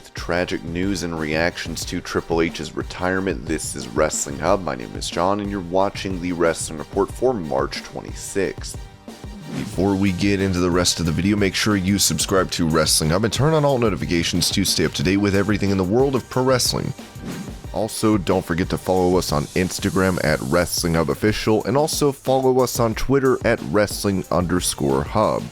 with tragic news and reactions to Triple H's retirement. This is Wrestling Hub. My name is John, and you're watching the Wrestling Report for March 26th. Before we get into the rest of the video, make sure you subscribe to Wrestling Hub and turn on all notifications to stay up to date with everything in the world of pro wrestling. Also, don't forget to follow us on Instagram at Wrestling Hub Official, and also follow us on Twitter at Wrestling_Hub.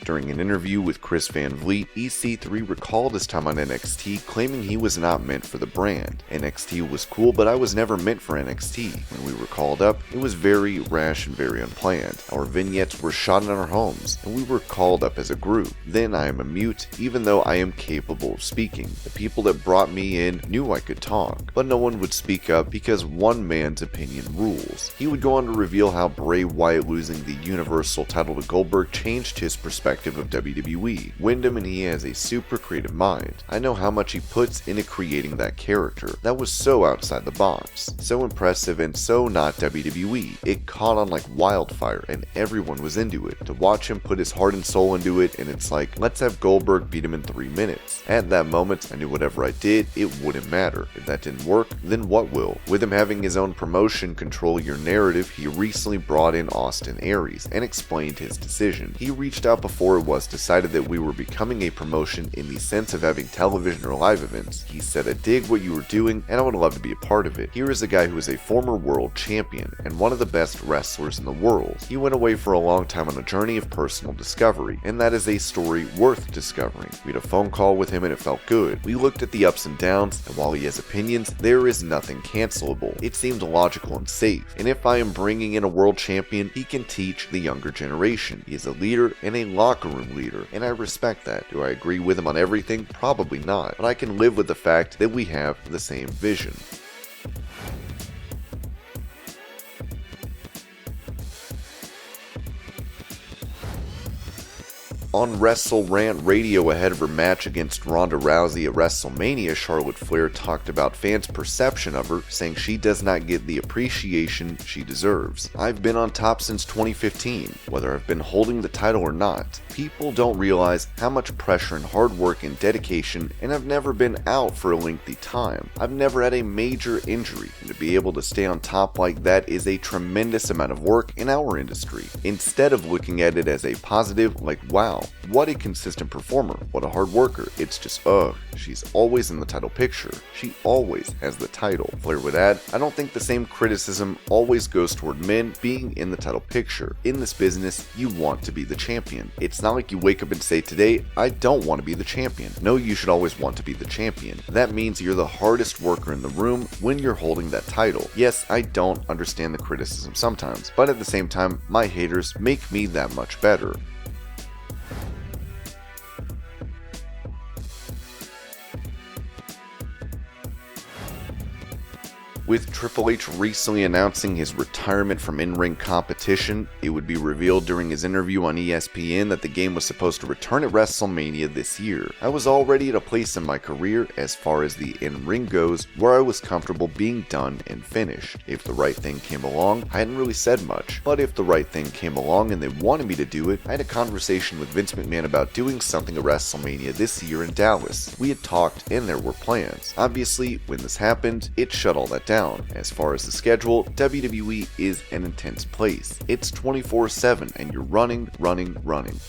During an interview with Chris Van Vliet, EC3 recalled his time on NXT, claiming he was not meant for the brand. NXT was cool, but I was never meant for NXT. When we were called up, it was very rash and very unplanned. Our vignettes were shot in our homes, and we were called up as a group. Then I am a mute, even though I am capable of speaking. The people that brought me in knew I could talk, but no one would speak up because one man's opinion rules. He would go on to reveal how Bray Wyatt losing the Universal title to Goldberg changed his perspective of WWE. Wyndham, and he has a super creative mind. I know how much he puts into creating that character. That was so outside the box, so impressive, and so not WWE. It caught on like wildfire, and everyone was into it. To watch him put his heart and soul into it, and it's like, let's have Goldberg beat him in 3 minutes. At that moment, I knew whatever I did, it wouldn't matter. If that didn't work, then what will? With him having his own promotion control your narrative, he recently brought in Austin Aries and explained his decision. He reached out before it was decided that we were becoming a promotion in the sense of having television or live events. He said, I dig what you were doing and I would love to be a part of it. Here is a guy who is a former world champion and one of the best wrestlers in the world. He went away for a long time on a journey of personal discovery, and that is a story worth discovering. We had a phone call with him and it felt good. We looked at the ups and downs, and while he has opinions, there is nothing cancelable. It seemed logical and safe, and if I am bringing in a world champion, he can teach the younger generation. He is a leader and a locker room leader, and I respect that. Do I agree with him on everything? Probably not, but I can live with the fact that we have the same vision. On WrestleRant Radio ahead of her match against Ronda Rousey at WrestleMania, Charlotte Flair talked about fans' perception of her, saying she does not get the appreciation she deserves. I've been on top since 2015, whether I've been holding the title or not. People don't realize how much pressure and hard work and dedication, and I've never been out for a lengthy time. I've never had a major injury, and to be able to stay on top like that is a tremendous amount of work in our industry. Instead of looking at it as a positive, like wow, what a consistent performer, what a hard worker, it's just she's always in the title picture. She always has the title. Flair would add, I don't think the same criticism always goes toward men being in the title picture. In this business, you want to be the champion. It's not like you wake up and say, today, I don't want to be the champion. No, you should always want to be the champion. That means you're the hardest worker in the room when you're holding that title. Yes, I don't understand the criticism sometimes, but at the same time, my haters make me that much better. With Triple H recently announcing his retirement from in-ring competition, it would be revealed during his interview on ESPN that the game was supposed to return at WrestleMania this year. I was already at a place in my career, as far as the in-ring goes, where I was comfortable being done and finished. If the right thing came along, I hadn't really said much, but if the right thing came along and they wanted me to do it, I had a conversation with Vince McMahon about doing something at WrestleMania this year in Dallas. We had talked and there were plans. Obviously, when this happened, it shut all that down. As far as the schedule, WWE is an intense place. It's 24/7 and you're running.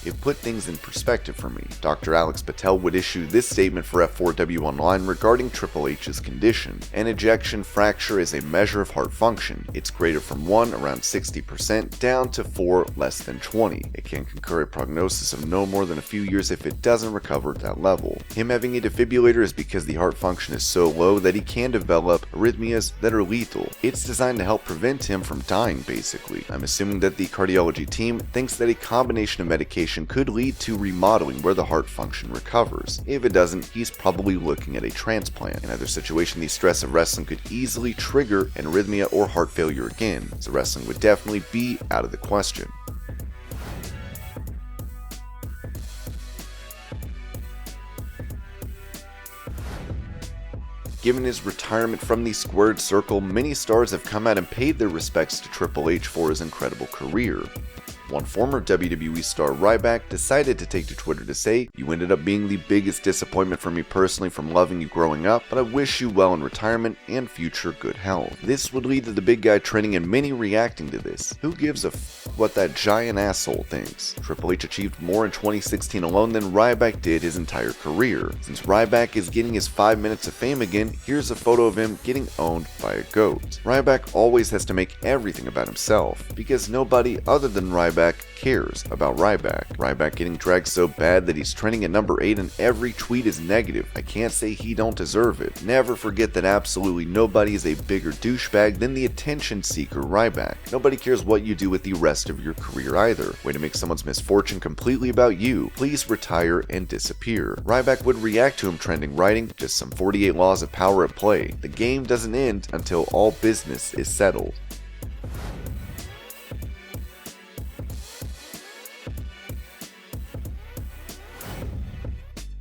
It put things in perspective for me. Dr. Alex Patel would issue this statement for F4W Online regarding Triple H's condition. An ejection fracture is a measure of heart function. It's graded from 1, around 60%, down to 4, less than 20. It can concur a prognosis of no more than a few years if it doesn't recover at that level. Him having a defibrillator is because the heart function is so low that he can develop arrhythmias that are lethal. It's designed to help prevent him from dying, basically. I'm assuming that the cardiology team thinks that a combination of medication could lead to remodeling where the heart function recovers. If it doesn't, he's probably looking at a transplant. In either situation, the stress of wrestling could easily trigger an arrhythmia or heart failure again, so wrestling would definitely be out of the question. Given his retirement from the squared circle, many stars have come out and paid their respects to Triple H for his incredible career. One former WWE star, Ryback, decided to take to Twitter to say, "You ended up being the biggest disappointment for me personally from loving you growing up, but I wish you well in retirement and future good health." This would lead to the big guy trending and many reacting to this. Who gives a what that giant asshole thinks? Triple H achieved more in 2016 alone than Ryback did his entire career. Since Ryback is getting his 5 minutes of fame again, here's a photo of him getting owned by a goat. Ryback always has to make everything about himself, because nobody other than Ryback cares about Ryback. Ryback getting dragged so bad that he's trending at number 8 and every tweet is negative. I can't say he don't deserve it. Never forget that absolutely nobody is a bigger douchebag than the attention seeker Ryback. Nobody cares what you do with the rest of your career either. Way to make someone's misfortune completely about you. Please retire and disappear. Ryback would react to him trending, writing, "Just some 48 laws of power at play. The game doesn't end until all business is settled."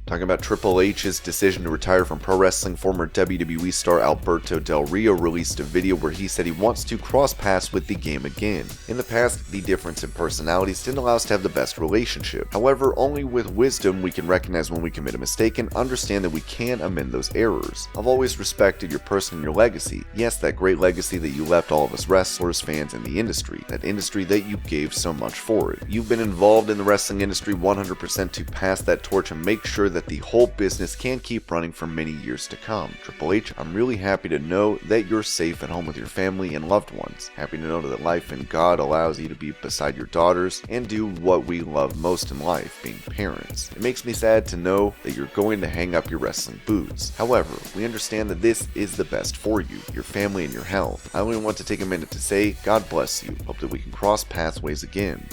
Talking about Triple H's decision to retire from pro wrestling, former WWE star Alberto Del Rio released a video where he said he wants to cross paths with the game again. In the past, the difference in personalities didn't allow us to have the best relationship. However, only with wisdom we can recognize when we commit a mistake and understand that we can amend those errors. I've always respected your person and your legacy. Yes, that great legacy that you left all of us wrestlers, fans, and the industry. That industry that you gave so much for it. You've been involved in the wrestling industry 100% to pass that torch and make sure that the whole business can keep running for many years to come. Triple H, I'm really happy to know that you're safe at home with your family and loved ones. Happy to know that life and God allows you to be beside your daughters and do what we love most in life, being parents. It makes me sad to know that you're going to hang up your wrestling boots. However, we understand that this is the best for you, your family, and your health. I only want to take a minute to say, God bless you. Hope that we can cross pathways again.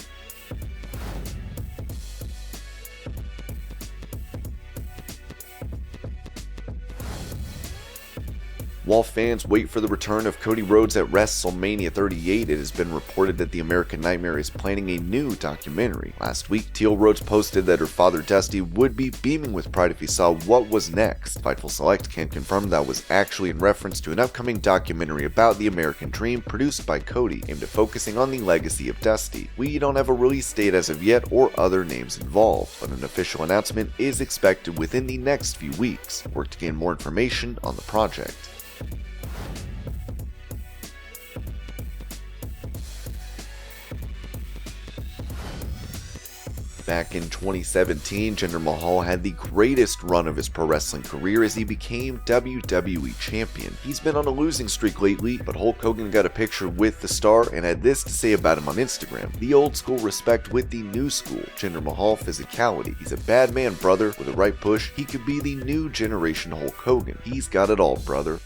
While fans wait for the return of Cody Rhodes at WrestleMania 38, it has been reported that the American Nightmare is planning a new documentary. Last week, Teal Rhodes posted that her father Dusty would be beaming with pride if he saw what was next. Fightful Select can confirm that was actually in reference to an upcoming documentary about the American Dream produced by Cody, aimed at focusing on the legacy of Dusty. We don't have a release date as of yet or other names involved, but an official announcement is expected within the next few weeks. Work to gain more information on the project. Back in 2017, Jinder Mahal had the greatest run of his pro wrestling career as he became WWE Champion. He's been on a losing streak lately, but Hulk Hogan got a picture with the star and had this to say about him on Instagram. The old school respect with the new school. Jinder Mahal physicality. He's a bad man, brother. With the right push, he could be the new generation Hulk Hogan. He's got it all, brother.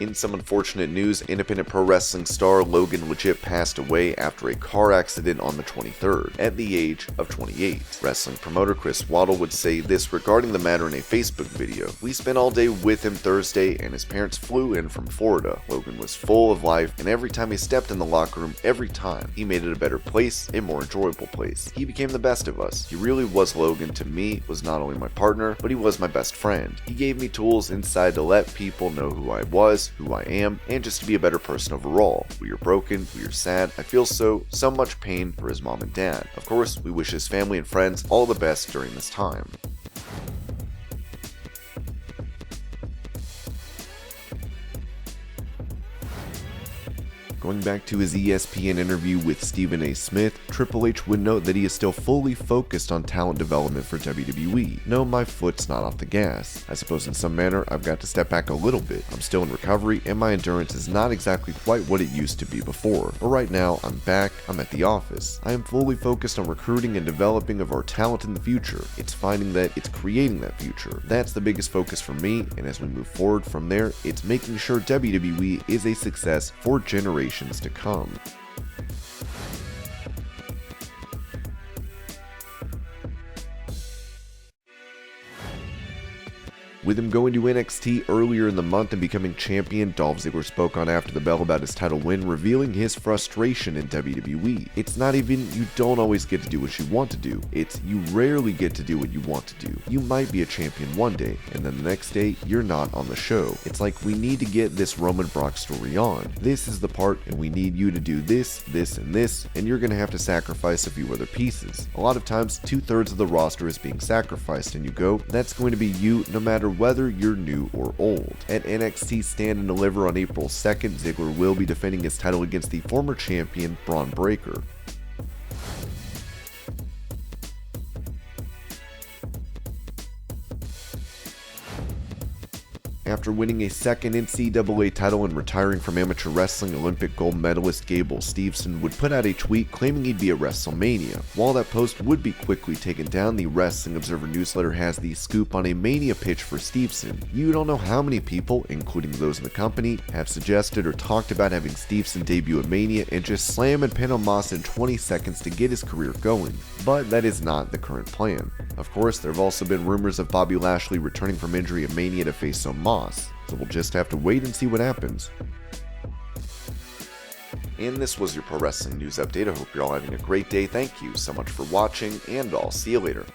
In some unfortunate news, independent pro wrestling star Logan Legit passed away after a car accident on the 23rd, at the age of 28. Wrestling promoter Chris Waddle would say this regarding the matter in a Facebook video. "We spent all day with him Thursday and his parents flew in from Florida. Logan was full of life and every time he stepped in the locker room, every time, he made it a better place, a more enjoyable place. He became the best of us. He really was Logan. To me, was not only my partner, but he was my best friend. He gave me tools inside to let people know who I was, who I am, and just to be a better person overall. We are broken, we are sad. I feel so much pain for his mom and dad. Of course, we wish his family and friends all the best during this time." Going back to his ESPN interview with Stephen A. Smith, Triple H would note that he is still fully focused on talent development for WWE. "No, my foot's not off the gas. I suppose in some manner I've got to step back a little bit. I'm still in recovery and my endurance is not exactly quite what it used to be before. But right now, I'm back, I'm at the office. I am fully focused on recruiting and developing of our talent in the future. It's finding that, it's creating that future. That's the biggest focus for me, and as we move forward from there, it's making sure WWE is a success for generations to come." With him going to NXT earlier in the month and becoming champion, Dolph Ziggler spoke on After the Bell about his title win, revealing his frustration in WWE. It's not even you don't always get to do what you want to do, it's you rarely get to do what you want to do. You might be a champion one day, and then the next day, you're not on the show. It's like we need to get this Roman Brock story on. This is the part, and we need you to do this, this, and this, and you're gonna have to sacrifice a few other pieces. A lot of times, 2/3 of the roster is being sacrificed, and you go, that's going to be you no matter whether you're new or old. At NXT Stand and Deliver on April 2nd, Ziggler will be defending his title against the former champion, Braun Breaker. After winning a second NCAA title and retiring from amateur wrestling, Olympic gold medalist Gable Steveson would put out a tweet claiming he'd be at WrestleMania. While that post would be quickly taken down, the Wrestling Observer newsletter has the scoop on a Mania pitch for Steveson. You don't know how many people, including those in the company, have suggested or talked about having Steveson debut at Mania and just slam and pin Omos in 20 seconds to get his career going. But that is not the current plan. Of course, there have also been rumors of Bobby Lashley returning from injury at Mania to face Omos, so we'll just have to wait and see what happens. And this was your Pro Wrestling News Update. I hope you're all having a great day. Thank you so much for watching, and I'll see you later.